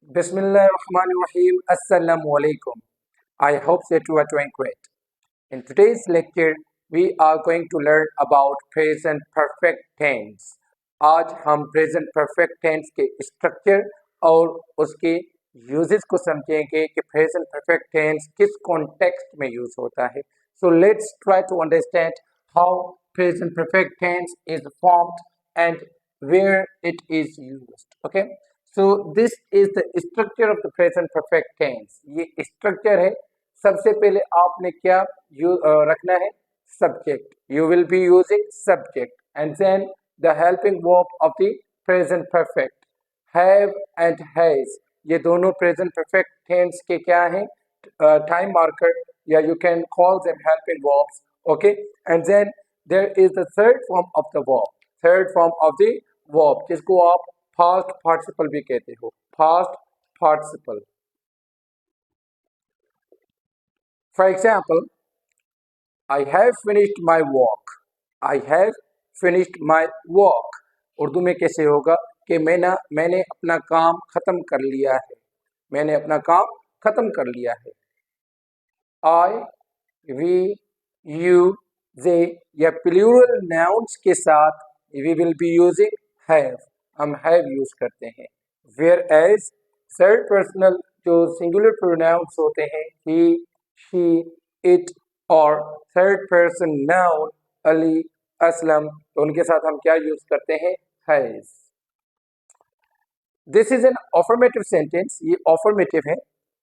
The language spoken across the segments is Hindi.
Bismillahirrahmanirrahim. Assalamu alaikum. I hope that you are doing great. In today's lecture, we are going to learn about present perfect tense. आज हम present perfect tense के structure और उसके uses को समझेंगे कि present perfect tense किस context में use होता है. So let's try to understand how present perfect tense is formed and where it is used. Okay. So this is the structure of the present perfect tense. ये structure है. सबसे पहले आपने क्या रखना है? Subject. You will be using subject and then the helping verb of the present perfect. Have and has. ये दोनों present perfect tense के क्या हैं? Time marker या you can call them helping verbs. Okay. And then there is the third form of the verb. Third form of the verb जिसको आप past participle भी कहते हो. Past participle. For example, I have finished my work. I have finished my work. Urdu में कैसे होगा कि मैंने अपना काम खत्म कर लिया है. मैंने अपना काम खत्म कर लिया है. I, we, you, they या प्लूरल नाउन्स के साथ we will be using have. हम have यूज करते हैं. Whereas थर्ड पर्सनल जो सिंगुलर प्रोनाउंस होते हैं he, she, it और third person noun Ali, Aslam, तो उनके साथ हम क्या यूज करते हैं? Has. This is an affirmative sentence. ये अफर्मेटिव है.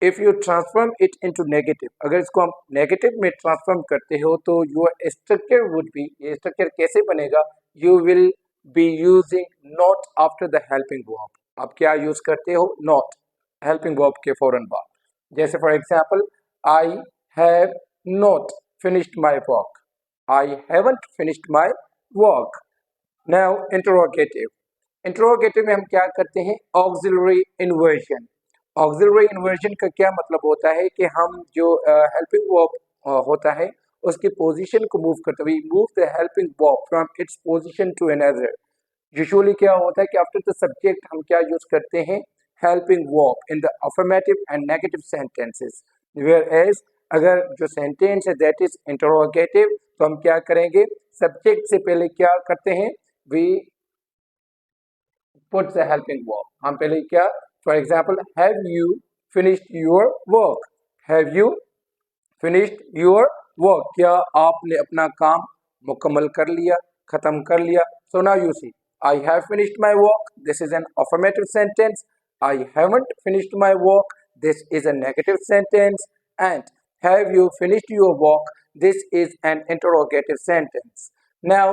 If you transform it into negative, अगर इसको हम नेगेटिव में ट्रांसफॉर्म करते हो तो योर स्ट्रक्चर वुड बी, ये स्ट्रक्चर कैसे बनेगा? You will be using not after the helping verb. आप क्या यूज करते हो? नॉट, हेल्पिंग वर्ब के फौरन बाद. जैसे for example, I have not finished my work. I haven't finished my work. Now interrogative. Interrogative में हम क्या करते हैं? Auxiliary inversion. Auxiliary inversion का क्या मतलब होता है कि हम जो helping verb होता है उसकी पोजीशन को मूव करते हुए, move the helping verb from its position to another. Usually क्या होता है कि आफ्टर द सब्जेक्ट हम क्या यूज करते हैं? Helping verb in the affirmative and negative sentences. Whereas अगर जो सेंटेंस है दैट इज इंटरोगेटिव तो हम क्या करेंगे? सब्जेक्ट से पहले क्या करते हैं? We put the helping verb. हम पहले क्या, for example, have you finished your work? Have you finished your work? क्या आपने अपना काम मुकम्मल कर लिया, खत्म कर लिया? So now you see, I have finished my work. This is an affirmative sentence. I haven't finished my work. This is a negative sentence. And have you finished your work? This is an interrogative sentence. Now,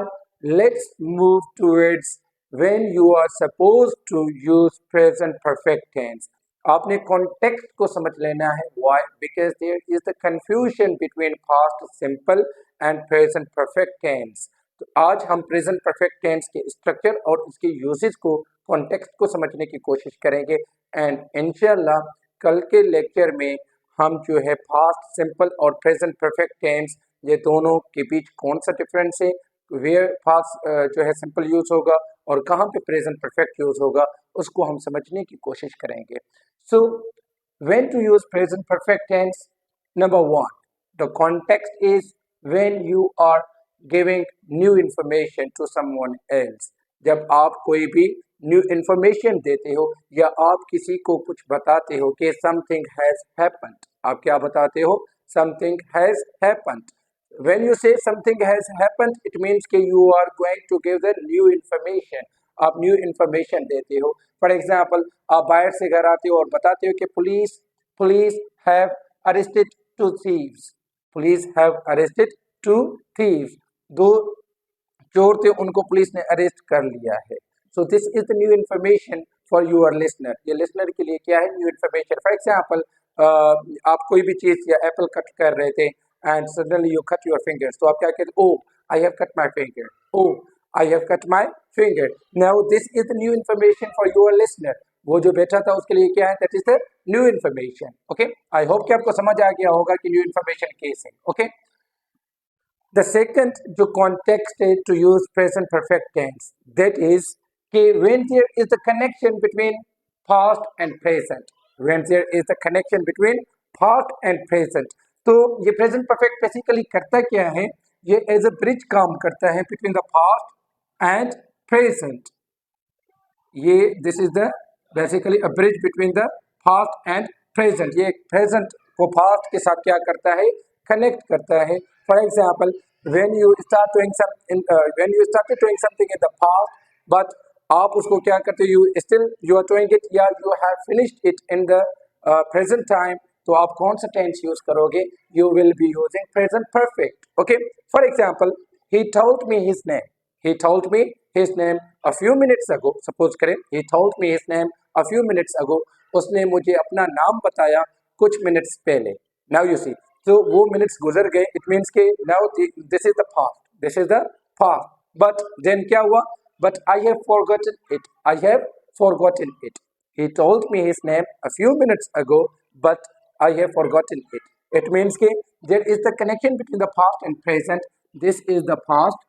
let's move towards when you are supposed to use present perfect tense. आपने context को समझ लेना है. Why? Because there is the confusion between past simple and present perfect tense. तो आज हम प्रेजेंट परफेक्ट टेंस के स्ट्रक्चर और उसके यूजेस को, कॉन्टेक्स्ट को समझने की कोशिश करेंगे. एंड इंशाल्लाह कल के लेक्चर में हम जो है पास्ट सिंपल और प्रेजेंट परफेक्ट टेंस, ये दोनों के बीच कौन सा डिफरेंस है, वेयर पास्ट जो है सिंपल यूज होगा और कहाँ पे प्रेजेंट परफेक्ट यूज होगा, उसको हम समझने की कोशिश करेंगे. So when to use present perfect tense. Number one, the context is when you are giving new information to someone else. जब आप कोई भी न्यू इंफॉर्मेशन देते हो या आप किसी को कुछ बताते हो कि समथिंग हैज हैपेंड. आप क्या बताते हो? Something has happened. When you say something has happened, it means कि you are going to give the new information. आप न्यू इंफॉर्मेशन देते हो. फॉर एग्जाम्पल, आप बाहर से घर आते हो और बताते हो कि police have arrested two thieves. Police have arrested two thieves. दो चोर थे, उनको पुलिस ने अरेस्ट कर लिया है. So this is the new information for your listener. ये लिसनर के लिए क्या है? New information. फॉर एग्जाम्पल, आप कोई भी चीज या एप्पल कट कर रहे थे and suddenly you cut your fingers. तो आप क्या कहते? Oh I have cut my finger. Oh I have cut my finger. Now this is the new information for your listener. वो जो बैठा था उसके लिए क्या है? That is the new information. Okay, I hope कि आपको समझ आ गया होगा कि न्यू इन्फॉर्मेशन केस है. ओके, the second जो context है to use present perfect tense, that is कि when there is a connection between past and present. When there is a connection between past and present. तो ये प्रेजेंट परफेक्ट बेसिकली करता क्या है, ये एज अ ब्रिज काम करता है between the past and present. ये this is the basically a bridge between the past and present. ये प्रेजेंट को पास्ट के साथ क्या करता है, कनेक्ट करता है. For example, when you start doing when you started doing something in the past, but आप उसको क्या करते हो, you are doing it या you have finished it in the present time, तो आप कौन सा टेंस यूज करोगे, you will be using present perfect. Okay, for example, he told me his name. He told me his name a few minutes ago. Suppose करें, he told me his name a few minutes ago. उसने मुझे अपना नाम बताया कुछ मिनट्स पहले. Now you see, तो वो मिनट्स गुजर गए. It means के now this is the past. This is the past. But then क्या हुआ? But I have forgotten it. I have forgotten it. He told me his name a few minutes ago, but I have forgotten it. It means के there is the connection between the past and present. This is the past.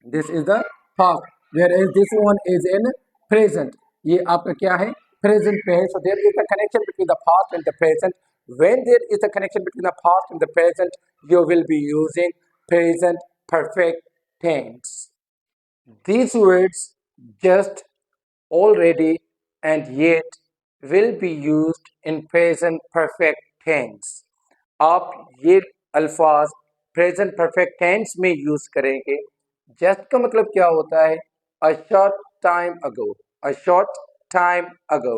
This is the past, whereas this one is in present. ये आपका क्या है, present पे है. So there is a connection between the past and the present. When there is a connection between the past and the present, you will be using present perfect tense. These words, just, already, and yet will be used in present perfect tense. आप ये अल्फाज प्रेजेंट परफेक्ट टेंस में यूज करेंगे. जस्ट का मतलब क्या होता है, a short time ago. A short time ago,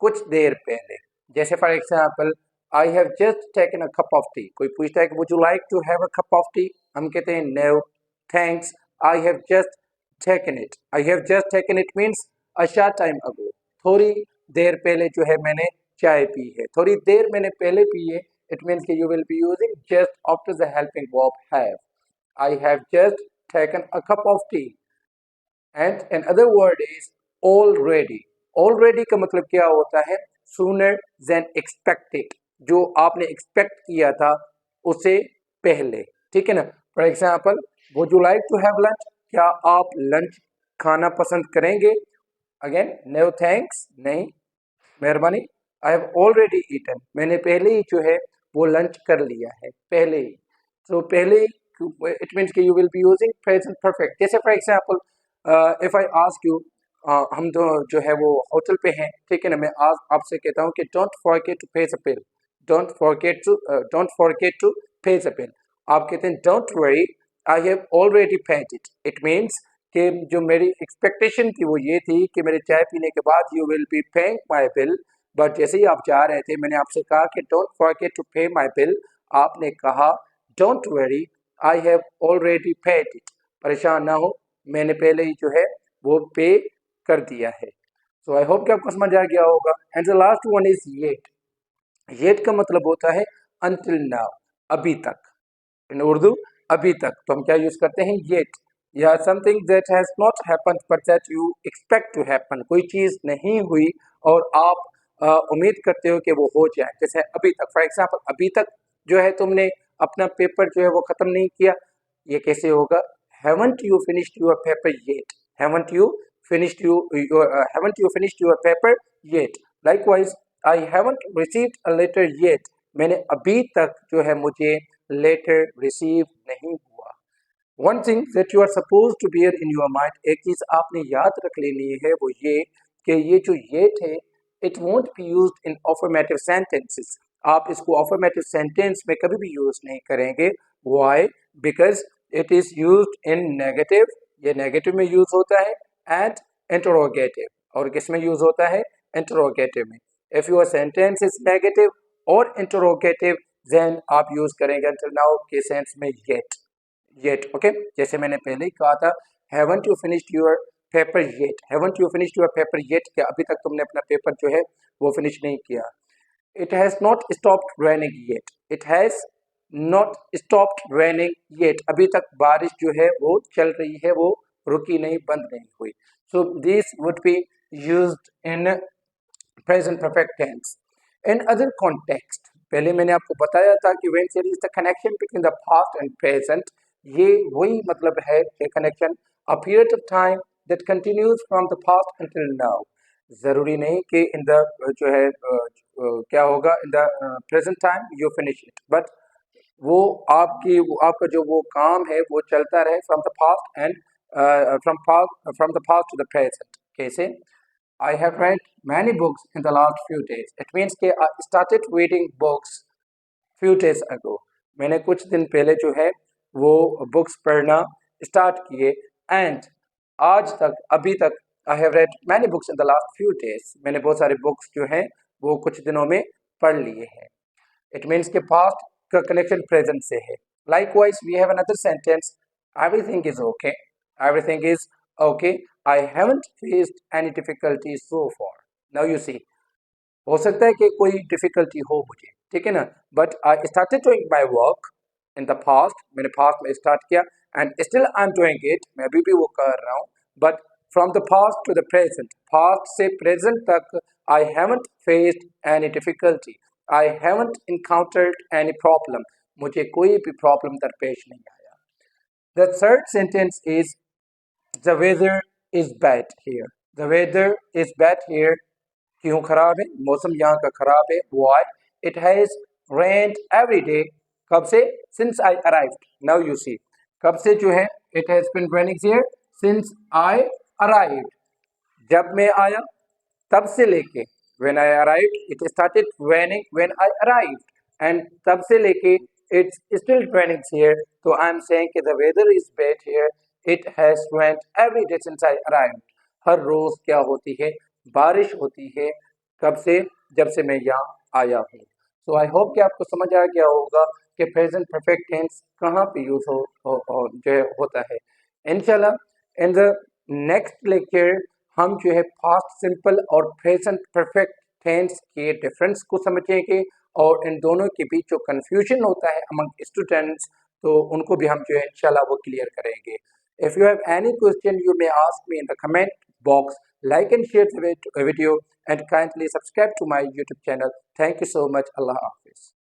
कुछ देर पहले. जैसे for example, I have just taken a cup of tea. कोई पूछता है कि would you like to have a cup of tea, हम कहते हैं no thanks, I have just taken it. I have just taken it means a short time अगो, थोड़ी देर पहले जो है मैंने चाय पी है, थोड़ी देर मैंने पहले पी है. It means that you will be using just after the helping verb have. I have just taken a cup of tea. And another word is already. Already का मतलब क्या होता है, sooner than expected. जो आपने expect किया था उससे पहले. ठीक है ना. For example, would you like to have lunch? क्या आप lunch खाना पसंद करेंगे? Again, no thanks. नहीं, मेहरबानी. आई हैव ऑलरेडी ईटन, मैंने पहले ही जो है वो लंच कर लिया है, पहले ही. तो पहले इट मीन्स कि you will be using present perfect. जैसे for example, if I ask you, हम तो जो है वो होटल पे हैं, ठीक है ना. मैं आज आपसे कहता हूँ कि don't forget to pay the bill. Don't forget to pay the bill. आप कहते हैं don't worry, I have already paid it. It means कि जो मेरी एक्सपेक्टेशन थी वो ये थी कि मेरे चाय पीने के बाद you will be paying my bill. But जैसे ही आप जा रहे थे, मैंने आपसे कहा कि डोंट फॉरगेट टू पे माई बिल. आपने कहा don't worry, I have already paid it. परेशान ना हो, मैंने पहले ही जो है वो पे कर दिया है. सो आई होप कि आपको समझ आ गया होगा. And the last one is yet. Yet का मतलब होता है अनटिल नाउ, अभी तक. इन उर्दू अभी तक, तो हम क्या यूज करते हैं, येट. या something that has not happened but that you expect to happen. कोई चीज नहीं हुई और आप उम्मीद करते हो कि वो हो जाए. जैसे अभी तक, फॉर एग्जाम्पल, अभी तक जो है तुमने अपना पेपर जो है वो खत्म नहीं किया. ये कैसे होगा, haven't you finished your paper yet. haven't you finished your paper yet. Likewise, I haven't received a letter yet. मैंने अभी तक जो है मुझे लेटर रिसीव नहीं हुआ. One thing that you are suppose to bear in your mind, एक चीज आपने याद रख लेनी है, वो ये कि ये जो येट है, it won't be used in affirmative sentences. आप इसको अफर्मेटिव सेंटेंस में कभी भी यूज नहीं करेंगे. Why? Because it is used in negative. ये नेगेटिव में यूज होता है. एंड इंटरोगेटिव, और किस में यूज होता है, इंटरोगेटिव में. If your sentence is negative और इंटरोगेटिव, देन आप यूज करेंगे until now के सेंस में yet. ओके, जैसे मैंने पहले ही कहा था, haven't you finished your paper yet. haven't you finished your paper yet, क्या अभी तक तुमने अपना पेपर जो है वो फिनिश नहीं किया. it has not stopped raining yet. it has not stopped raining yet. अभी तक बारिश जो है वो चल रही है, वो रुकी नहीं, बंद नहीं हुई. so this would be used in present perfect tense. in other context, पहले मैंने आपको बताया था कि when there is the connection between the past and present, ये वही मतलब है कि connection, a period of time that continues from the past until now. ज़रूरी नहीं कि इन द जो है क्या होगा in the present time you finish it, but वो आपका जो वो काम है वो चलता रहे from the past and from the past to the present. कैसे? I have read many books in the last few days. It means कि I started reading books few days ago. मैंने कुछ दिन पहले जो है वो बुक्स पढ़ना स्टार्ट किए एंड आज तक अभी तक I have read many books in the last few days. मैंने बहुत सारे बुक्स जो हैं वो कुछ दिनों में पढ़ लिए हैं। इट मीन्स के पास्ट का कनेक्शन प्रेजेंट से है। Likewise we have another sentence, everything is okay, everything is okay, I haven't faced any difficulty so far. Now you see, हो सकता है कि कोई डिफिकल्टी हो मुझे, ठीक है ना, but I started doing my work in the past, मैंने पास्ट में स्टार्ट किया and still I am doing it, मैं अभी भी वो कर रहा हूँ, but from the past to the present, past से प्रेजेंट तक I haven't faced any difficulty, I haven't encountered any problem, मुझे कोई भी प्रॉब्लम दरपेश नहीं आया। The third sentence is the weather is bad here, the weather is bad here, क्यों खराब है? मौसम यहाँ का खराब है। Why? It has rained every day. कब से? Since I arrived. Now you see, कब से जो है it has been raining here since I arrived, जब मैं आया तब से लेके, when I arrived it started raining when I arrived, and तब से लेके इट्स स्टिल रेनिंग हियर, तो आई एम सेइंग कि the weather is bad here, it has rained every day since I arrived. हर रोज क्या होती है? बारिश होती है। कब से? जब से मैं यहाँ आया हूँ। सो आई होप कि आपको समझ आ गया होगा कि प्रेजेंट परफेक्ट टेंस कहाँ पे यूज जो है होता है। इंशाल्लाह इन द नेक्स्ट लेक्चर हम जो है पास्ट सिंपल और प्रेजेंट परफेक्ट टेंस के डिफरेंस को समझेंगे और इन दोनों के बीच जो कंफ्यूजन होता है अमंग स्टूडेंट्स, तो उनको भी हम जो है इंशाल्लाह वो क्लियर करेंगे। If you have any question you may ask me in the comment box, like and share the video and kindly subscribe to my YouTube channel. Thank you so much. Allah Hafiz.